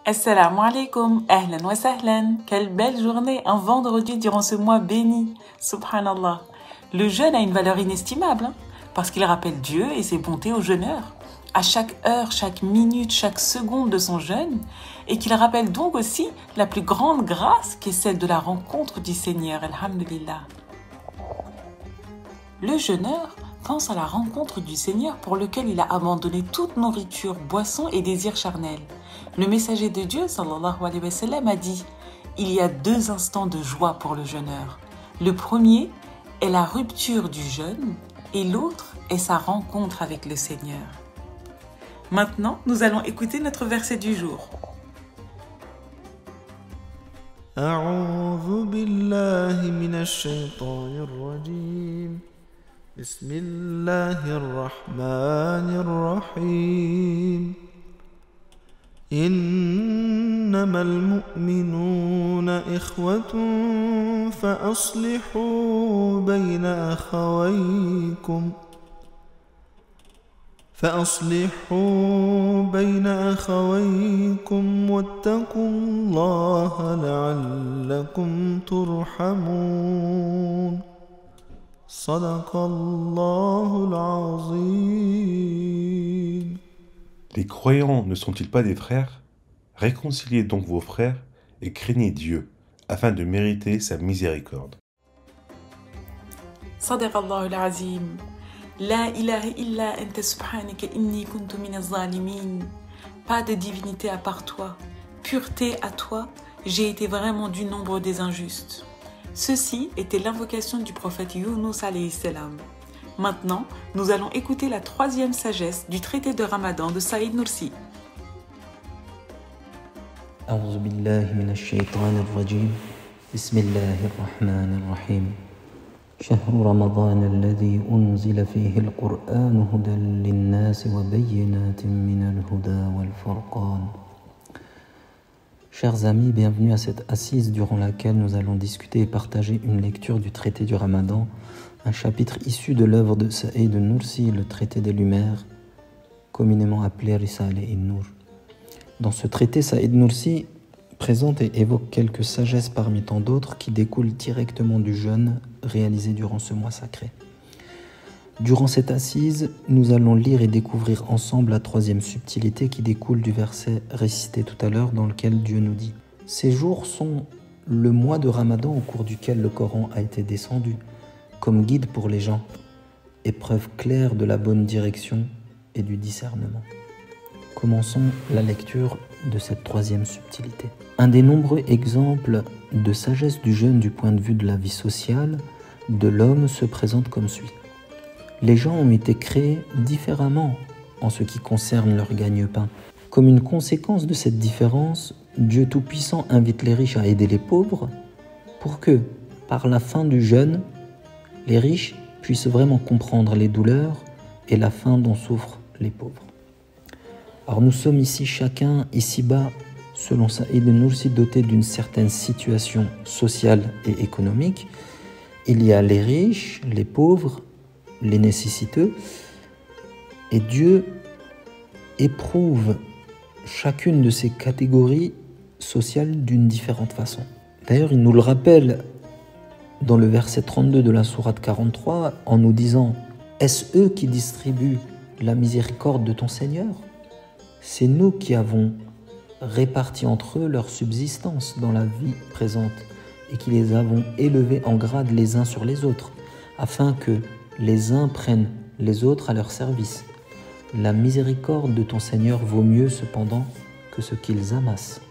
Assalamu alaikum, ahlan wa sahlan. Quelle belle journée, un vendredi durant ce mois béni. Subhanallah. Le jeûne a une valeur inestimable, parce qu'il rappelle Dieu et ses bontés aux jeûneurs, à chaque heure, chaque minute, chaque seconde de son jeûne, et qu'il rappelle donc aussi la plus grande grâce qui est celle de la rencontre du Seigneur, alhamdulillah. Le jeûneur pense à la rencontre du Seigneur pour lequel il a abandonné toute nourriture, boisson et désirs charnels. Le messager de Dieu, sallallahu alayhi wa sallam, a dit « Il y a deux instants de joie pour le jeûneur. Le premier est la rupture du jeûne et l'autre est sa rencontre avec le Seigneur. » Maintenant, nous allons écouter notre verset du jour. أعوذ بالله من الشيطان الرجيم بسم الله الرحمن الرحيم إنما المؤمنون إخوة فأصلحوا بين أخويكم واتقوا الله لعلكم ترحمون صدق الله العظيم. Les croyants ne sont-ils pas des frères? Réconciliez donc vos frères et craignez Dieu, afin de mériter sa miséricorde. Sadaqallahu al-azim. La ilaha illa anta subhanaka inni kuntu minaz zalimin. Pas de divinité à part toi. Pureté à toi, j'ai été vraiment du nombre des injustes. Ceci était l'invocation du prophète Yunus alayhi salam. Maintenant, nous allons écouter la troisième sagesse du traité de Ramadan de Saïd Nursi. أعوذ بالله من الشيطان الرجيم بسم الله الرحمن الرحيم شهر رمضان الذي أنزل فيه القرآن هدى للناس وبينات من الهدى والفرقان. Chers amis, bienvenue à cette assise durant laquelle nous allons discuter et partager une lecture du traité du Ramadan, un chapitre issu de l'œuvre de Saïd Nursi, le traité des Lumières, communément appelé Risale in-Nur. Dans ce traité, Saïd Nursi présente et évoque quelques sagesses parmi tant d'autres qui découlent directement du jeûne réalisé durant ce mois sacré. Durant cette assise, nous allons lire et découvrir ensemble la troisième subtilité qui découle du verset récité tout à l'heure dans lequel Dieu nous dit « Ces jours sont le mois de Ramadan au cours duquel le Coran a été descendu, comme guide pour les gens, et preuve claire de la bonne direction et du discernement. » Commençons la lecture de cette troisième subtilité. Un des nombreux exemples de sagesse du jeûne du point de vue de la vie sociale de l'homme se présente comme suit. Les gens ont été créés différemment en ce qui concerne leur gagne-pain. Comme une conséquence de cette différence, Dieu Tout-Puissant invite les riches à aider les pauvres pour que, par la fin du jeûne, les riches puissent vraiment comprendre les douleurs et la faim dont souffrent les pauvres. Alors nous sommes ici chacun, ici-bas, selon Saïd Nursi, doté d'une certaine situation sociale et économique. Il y a les riches, les pauvres, les nécessiteux, et Dieu éprouve chacune de ces catégories sociales d'une différente façon. D'ailleurs, il nous le rappelle dans le verset 32 de la sourate 43 en nous disant « Est-ce eux qui distribuent la miséricorde de ton Seigneur ? C'est nous qui avons réparti entre eux leur subsistance dans la vie présente et qui les avons élevés en grade les uns sur les autres, afin que les uns prennent les autres à leur service. La miséricorde de ton Seigneur vaut mieux cependant que ce qu'ils amassent. »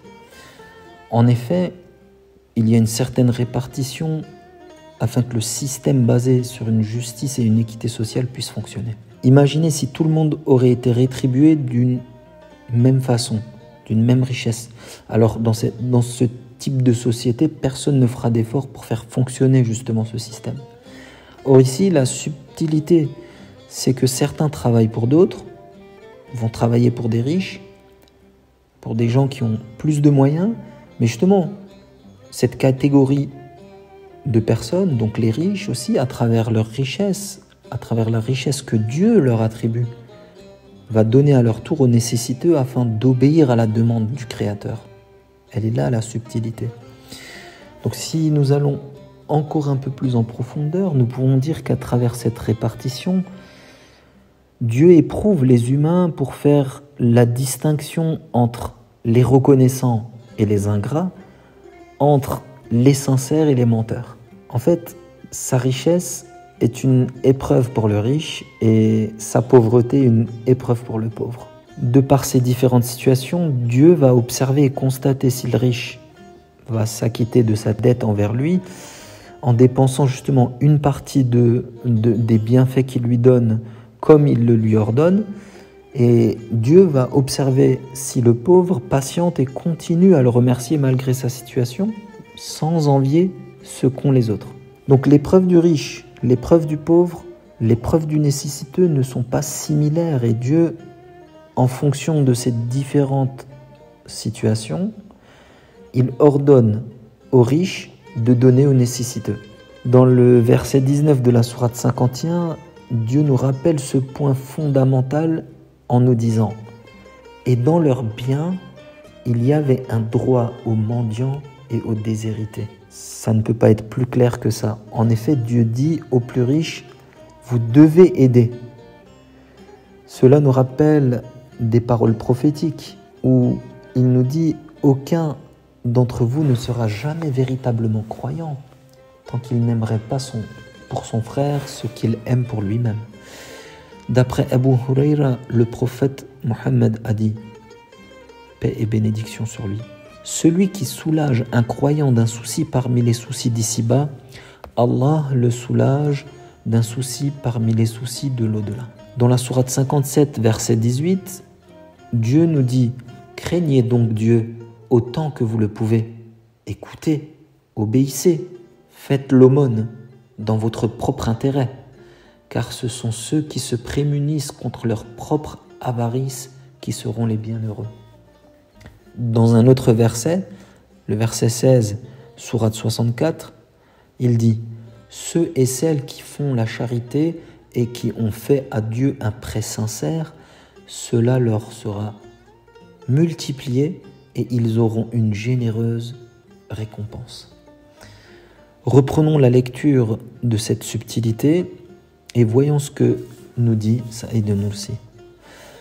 En effet, il y a une certaine répartition afin que le système basé sur une justice et une équité sociale puisse fonctionner. Imaginez si tout le monde aurait été rétribué d'une même façon, d'une même richesse. Alors dans ce type de société, personne ne fera d'effort pour faire fonctionner justement ce système. Or ici, la subtilité, c'est que certains travaillent pour d'autres, vont travailler pour des riches, pour des gens qui ont plus de moyens, mais justement, cette catégorie de personnes, donc les riches aussi, à travers leur richesse, à travers la richesse que Dieu leur attribue, va donner à leur tour aux nécessiteux afin d'obéir à la demande du Créateur. Elle est là la subtilité. Donc si nous allons encore un peu plus en profondeur, nous pourrons dire qu'à travers cette répartition, Dieu éprouve les humains pour faire la distinction entre les reconnaissants et les ingrats, entre les sincères et les menteurs. En fait, sa richesse est une épreuve pour le riche et sa pauvreté une épreuve pour le pauvre. De par ces différentes situations, Dieu va observer et constater si le riche va s'acquitter de sa dette envers lui en dépensant justement une partie des bienfaits qu'il lui donne comme il le lui ordonne, et Dieu va observer si le pauvre patiente et continue à le remercier malgré sa situation, sans envier ce qu'ont les autres. Donc l'épreuve du riche, l'épreuve du pauvre, l'épreuve du nécessiteux ne sont pas similaires, et Dieu, en fonction de ces différentes situations, il ordonne aux riches de donner aux nécessiteux. Dans le verset 19 de la sourate 51, Dieu nous rappelle ce point fondamental en nous disant « Et dans leurs biens, il y avait un droit aux mendiants et aux déshérités. » Ça ne peut pas être plus clair que ça. En effet, Dieu dit aux plus riches « Vous devez aider ». Cela nous rappelle des paroles prophétiques où il nous dit « Aucun d'entre vous ne sera jamais véritablement croyant tant qu'il n'aimerait pas pour son frère ce qu'il aime pour lui-même. » D'après Abu Huraira, le prophète Mohammed a dit, paix et bénédiction sur lui, « Celui qui soulage un croyant d'un souci parmi les soucis d'ici-bas, Allah le soulage d'un souci parmi les soucis de l'au-delà. » Dans la sourate 57, verset 18, Dieu nous dit « Craignez donc Dieu autant que vous le pouvez. Écoutez, obéissez, faites l'aumône dans votre propre intérêt, car ce sont ceux qui se prémunissent contre leur propre avarice qui seront les bienheureux. » Dans un autre verset, le verset 16, sourate 64, il dit « Ceux et celles qui font la charité et qui ont fait à Dieu un prêt sincère, cela leur sera multiplié et ils auront une généreuse récompense. » Reprenons la lecture de cette subtilité et voyons ce que nous dit Saïd Nursi.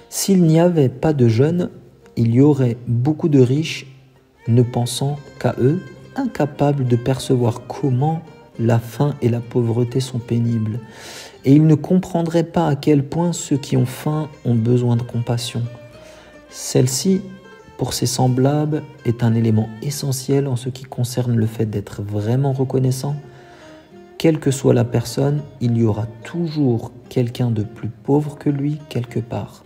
S'il n'y avait pas de jeunes, il y aurait beaucoup de riches ne pensant qu'à eux, incapables de percevoir comment la faim et la pauvreté sont pénibles. Et ils ne comprendraient pas à quel point ceux qui ont faim ont besoin de compassion. Celle-ci, pour ses semblables, est un élément essentiel en ce qui concerne le fait d'être vraiment reconnaissant. Quelle que soit la personne, il y aura toujours quelqu'un de plus pauvre que lui quelque part.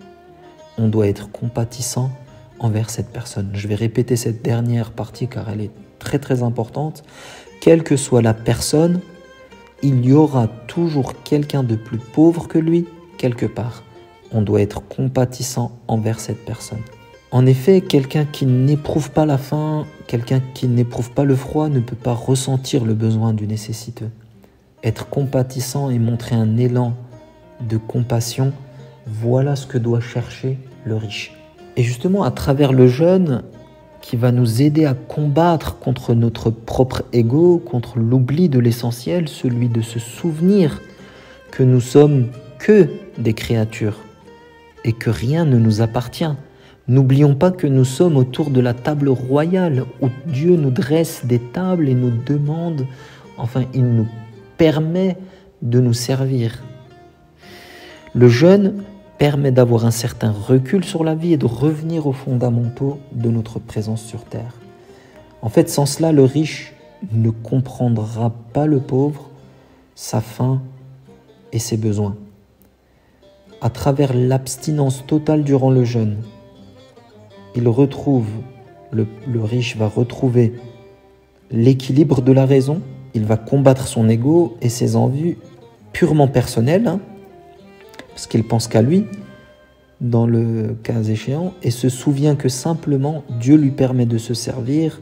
On doit être compatissant envers cette personne. Je vais répéter cette dernière partie car elle est très très importante. Quelle que soit la personne, il y aura toujours quelqu'un de plus pauvre que lui quelque part. On doit être compatissant envers cette personne. En effet, quelqu'un qui n'éprouve pas la faim, quelqu'un qui n'éprouve pas le froid ne peut pas ressentir le besoin du nécessiteux. Être compatissant et montrer un élan de compassion, voilà ce que doit chercher le riche. Et justement, à travers le jeûne, qui va nous aider à combattre contre notre propre ego, contre l'oubli de l'essentiel, celui de se souvenir que nous sommes que des créatures et que rien ne nous appartient. N'oublions pas que nous sommes autour de la table royale où Dieu nous dresse des tables et nous demande, enfin il nous permet de nous servir. Le jeûne permet d'avoir un certain recul sur la vie et de revenir aux fondamentaux de notre présence sur terre. En fait, sans cela, le riche ne comprendra pas le pauvre, sa faim et ses besoins. À travers l'abstinence totale durant le jeûne, le riche va retrouver l'équilibre de la raison, il va combattre son ego et ses envies purement personnelles, parce qu'il pense qu'à lui, dans le cas échéant, et se souvient que simplement Dieu lui permet de se servir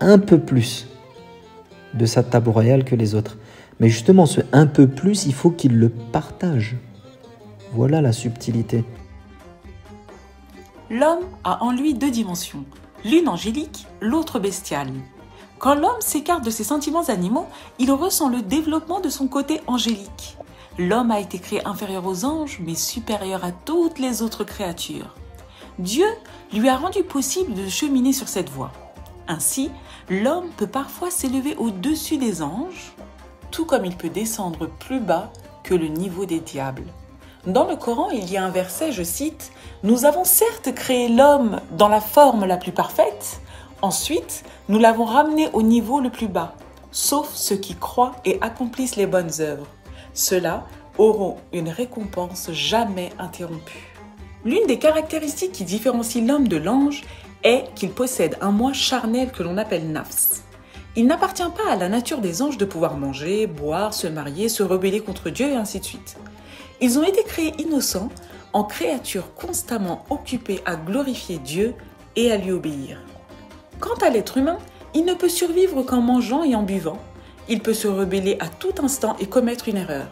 un peu plus de sa table royale que les autres. Mais justement, ce un peu plus, il faut qu'il le partage. Voilà la subtilité. L'homme a en lui deux dimensions, l'une angélique, l'autre bestiale. Quand l'homme s'écarte de ses sentiments animaux, il ressent le développement de son côté angélique. L'homme a été créé inférieur aux anges, mais supérieur à toutes les autres créatures. Dieu lui a rendu possible de cheminer sur cette voie. Ainsi, l'homme peut parfois s'élever au-dessus des anges, tout comme il peut descendre plus bas que le niveau des diables. Dans le Coran, il y a un verset, je cite, « Nous avons certes créé l'homme dans la forme la plus parfaite, ensuite nous l'avons ramené au niveau le plus bas, sauf ceux qui croient et accomplissent les bonnes œuvres. Ceux-là auront une récompense jamais interrompue. » L'une des caractéristiques qui différencie l'homme de l'ange est qu'il possède un moi charnel que l'on appelle nafs. Il n'appartient pas à la nature des anges de pouvoir manger, boire, se marier, se rebeller contre Dieu et ainsi de suite. Ils ont été créés innocents, en créatures constamment occupées à glorifier Dieu et à lui obéir. Quant à l'être humain, il ne peut survivre qu'en mangeant et en buvant. Il peut se rebeller à tout instant et commettre une erreur.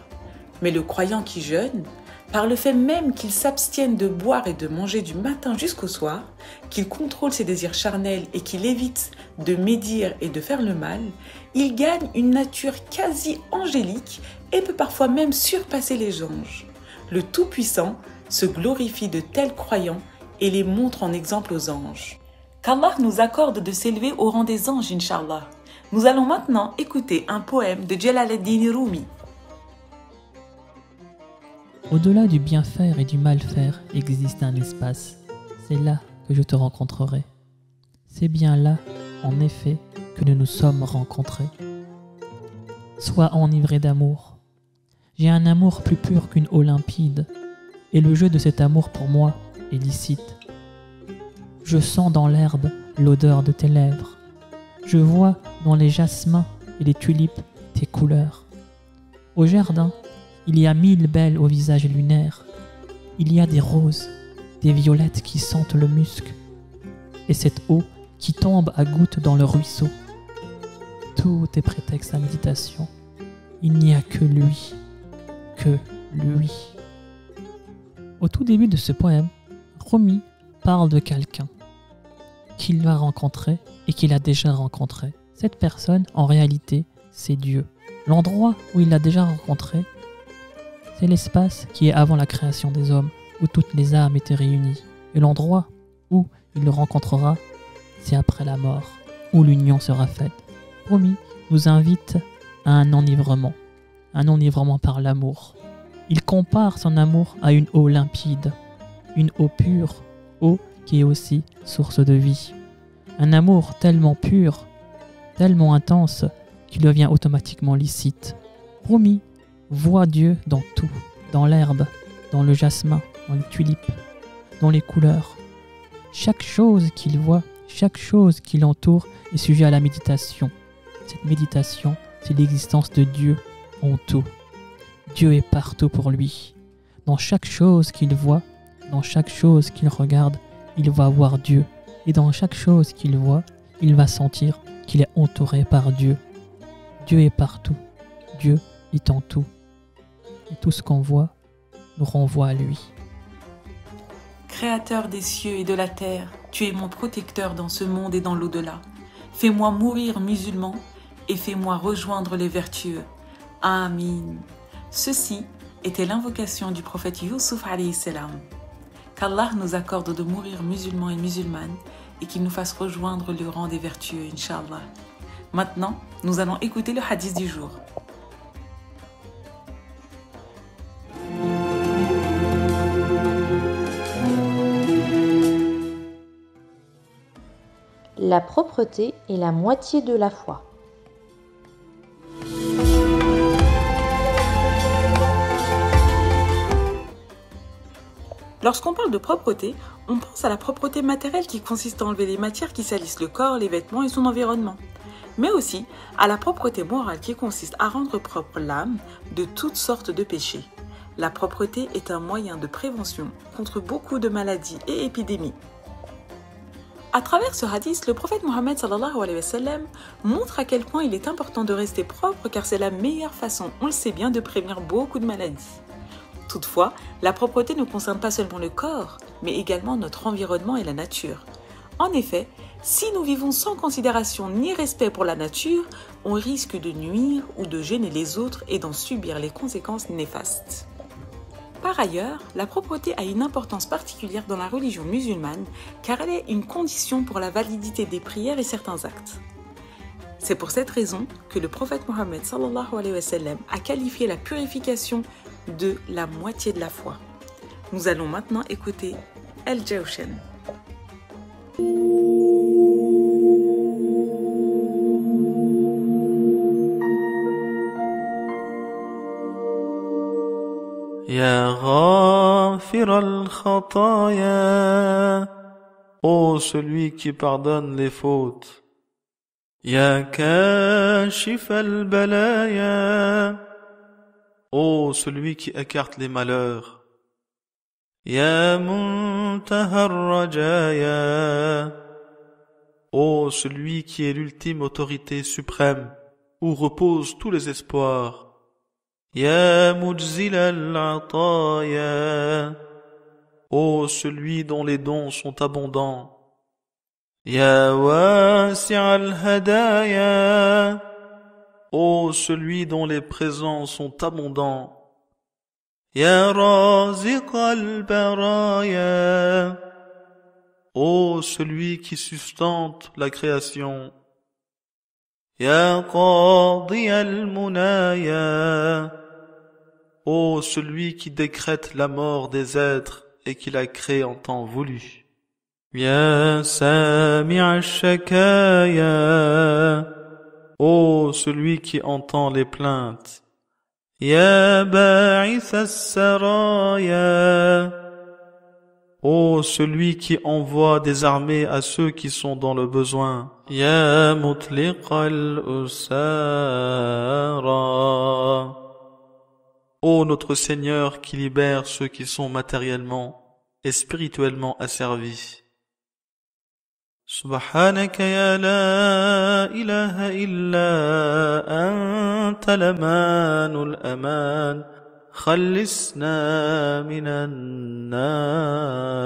Mais le croyant qui jeûne, par le fait même qu'il s'abstienne de boire et de manger du matin jusqu'au soir, qu'il contrôle ses désirs charnels et qu'il évite de médire et de faire le mal, il gagne une nature quasi angélique et peut parfois même surpasser les anges. Le Tout-Puissant se glorifie de tels croyants et les montre en exemple aux anges. Qu'Allah nous accorde de s'élever au rang des anges, Inch'Allah. Nous allons maintenant écouter un poème de Jalal-ad-Din Rumi. Au-delà du bien faire et du mal faire existe un espace. C'est là que je te rencontrerai. C'est bien là, en effet, que nous nous sommes rencontrés. Sois enivré d'amour. J'ai un amour plus pur qu'une eau limpide, et le jeu de cet amour pour moi est licite. Je sens dans l'herbe l'odeur de tes lèvres. Je vois dans les jasmins et les tulipes tes couleurs. Au jardin, il y a 1000 belles au visage lunaire. Il y a des roses, des violettes qui sentent le musc, et cette eau qui tombe à gouttes dans le ruisseau. Tout est prétexte à méditation. Il n'y a que lui, que lui. Au tout début de ce poème, Rumi parle de quelqu'un qu'il va rencontrer et qu'il a déjà rencontré. Cette personne, en réalité, c'est Dieu. L'endroit où il l'a déjà rencontré, c'est l'espace qui est avant la création des hommes, où toutes les âmes étaient réunies. Et l'endroit où il le rencontrera, c'est après la mort, où l'union sera faite. Rumi nous invite à un enivrement par l'amour. Il compare son amour à une eau limpide, une eau pure, eau qui est aussi source de vie. Un amour tellement pur, tellement intense, qu'il devient automatiquement licite. Rumi voit Dieu dans tout, dans l'herbe, dans le jasmin, dans les tulipes, dans les couleurs. Chaque chose qu'il voit, chaque chose qui l'entoure est sujet à la méditation. Cette méditation, c'est l'existence de Dieu en tout. Dieu est partout pour lui. Dans chaque chose qu'il voit, dans chaque chose qu'il regarde, il va voir Dieu. Et dans chaque chose qu'il voit, il va sentir qu'il est entouré par Dieu. Dieu est partout. Dieu est en tout. Et tout ce qu'on voit nous renvoie à lui. Créateur des cieux et de la terre, tu es mon protecteur dans ce monde et dans l'au-delà. Fais-moi mourir musulman et fais-moi rejoindre les vertueux. Amin. Ceci était l'invocation du prophète Youssouf alayhi salam. Qu'Allah nous accorde de mourir musulmans et musulmanes et qu'il nous fasse rejoindre le rang des vertueux, Inch'Allah. Maintenant, nous allons écouter le hadith du jour. La propreté est la moitié de la foi. Lorsqu'on parle de propreté, on pense à la propreté matérielle qui consiste à enlever les matières qui salissent le corps, les vêtements et son environnement. Mais aussi à la propreté morale qui consiste à rendre propre l'âme de toutes sortes de péchés. La propreté est un moyen de prévention contre beaucoup de maladies et épidémies. À travers ce hadith, le prophète Mohammed sallallahu alayhi wa sallam montre à quel point il est important de rester propre car c'est la meilleure façon, on le sait bien, de prévenir beaucoup de maladies. Toutefois, la propreté ne concerne pas seulement le corps, mais également notre environnement et la nature. En effet, si nous vivons sans considération ni respect pour la nature, on risque de nuire ou de gêner les autres et d'en subir les conséquences néfastes. Par ailleurs, la propreté a une importance particulière dans la religion musulmane car elle est une condition pour la validité des prières et certains actes. C'est pour cette raison que le prophète Mohammed sallallahu alayhi wa sallam a qualifié la purification de la moitié de la foi. Nous allons maintenant écouter Al-Jawshan. Ya ghafir al-khataya, ô celui qui pardonne les fautes. Ya kashif al-balaya, ô celui qui écarte les malheurs. Ya muntaha ar-rajaya, ô celui qui est l'ultime autorité suprême, où reposent tous les espoirs. Ya mujzil al-ataya, ô celui dont les dons sont abondants. Ya wasi' al-hadaya, ô celui dont les présents sont abondants. Ya raziq al-baraya, ô celui qui sustente la création. Ya qadi al-munaya, ô celui qui décrète la mort des êtres et qui la crée en temps voulu. Ya sami' al-shakaya, ô celui qui entend les plaintes. Ya ba'ith as-saraya, ô celui qui envoie des armées à ceux qui sont dans le besoin. Ya mutliq al-usara, ô notre Seigneur qui libère ceux qui sont matériellement et spirituellement asservis. Subhanaka ya la ilaha illa anta lamanul aman, khallisna minan nar.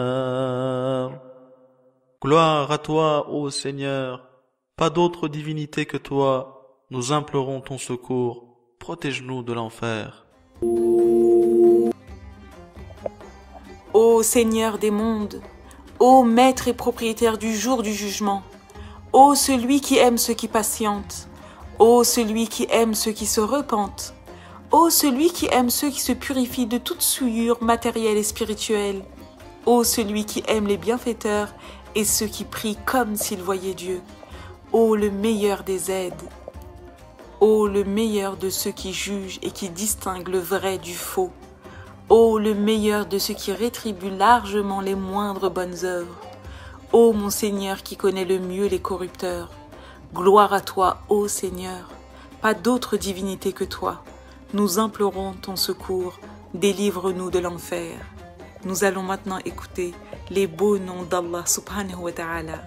Gloire à toi, ô Seigneur, pas d'autre divinité que toi, nous implorons ton secours, protège-nous de l'enfer. Ô Seigneur des mondes, ô Maître et propriétaire du jour du jugement, ô celui qui aime ceux qui patientent, ô celui qui aime ceux qui se repentent, ô celui qui aime ceux qui se purifient de toute souillure matérielle et spirituelle, ô celui qui aime les bienfaiteurs et ceux qui prient comme s'ils voyaient Dieu, ô le meilleur des aides, ô le meilleur de ceux qui jugent et qui distinguent le vrai du faux, ô le meilleur de ceux qui rétribuent largement les moindres bonnes œuvres, ô mon Seigneur qui connaît le mieux les corrupteurs, gloire à toi, ô Seigneur, pas d'autre divinité que toi, nous implorons ton secours, délivre-nous de l'enfer. Nous allons maintenant écouter les beaux noms d'Allah subhanahu wa ta'ala.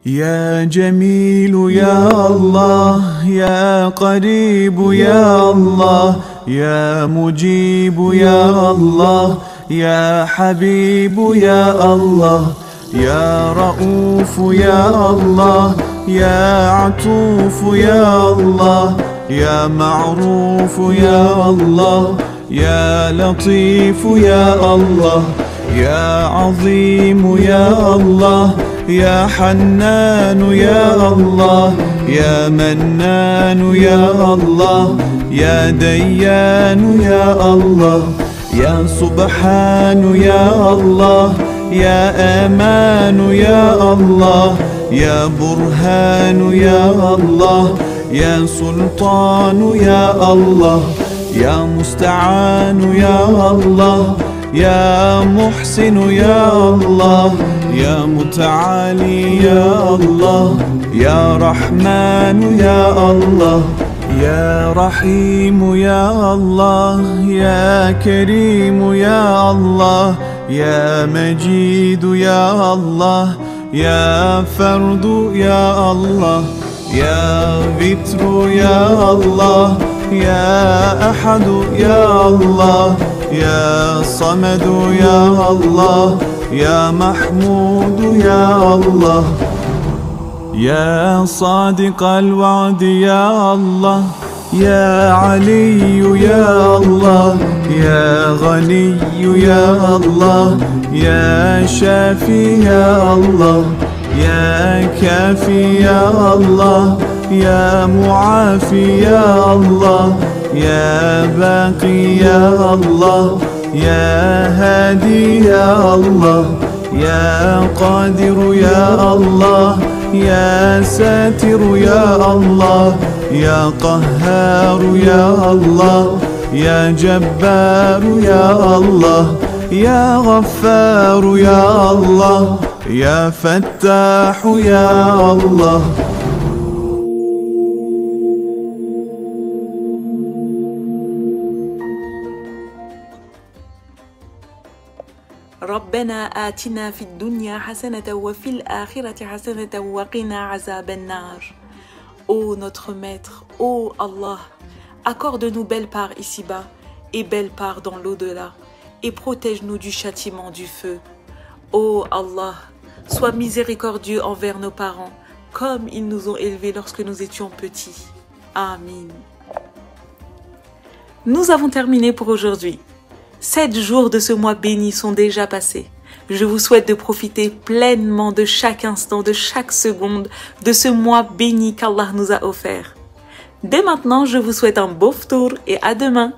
يا جميل يا الله يا قريب يا الله يا مجيب يا الله يا حبيب يا الله يا رؤوف يا الله يا عطوف يا الله يا معروف يا الله يا لطيف يا الله يا عظيم يا الله يا حنان يا الله يا منان يا الله يا ديان يا الله يا سبحان يا الله يا أمان يا الله يا برهان يا الله يا سلطان يا الله يا مستعان يا الله يا محسن يا الله يا متعالي يا الله يا رحمن يا الله يا رحيم يا الله يا كريم يا الله يا مجيد يا الله يا فرد يا الله يا وتر يا الله يا أحد يا الله يا صمد يا الله يا محمود يا الله يا صادق الوعد يا الله يا علي يا الله يا غني يا الله يا شافي يا الله يا كافي يا الله يا معافي يا الله يا باقي يا الله يا هادي يا الله يا قادر يا الله يا ساتر يا الله يا قهار يا الله يا جبار يا الله يا غفار يا الله يا فتاح يا الله ربنا آتنا في الدنيا حسنة وفي الآخرة حسنة وقنا عذاب النار. Ô notre Maître, ô Allah, accorde-nous belle part ici-bas et belle part dans l'au-delà et protège-nous du châtiment du feu. Ô Allah, sois miséricordieux envers nos parents comme ils nous ont élevés lorsque nous étions petits. Amin. Nous avons terminé pour aujourd'hui. 7 jours de ce mois béni sont déjà passés. Je vous souhaite de profiter pleinement de chaque instant, de chaque seconde, de ce mois béni qu'Allah nous a offert. Dès maintenant, je vous souhaite un beau ftour et à demain.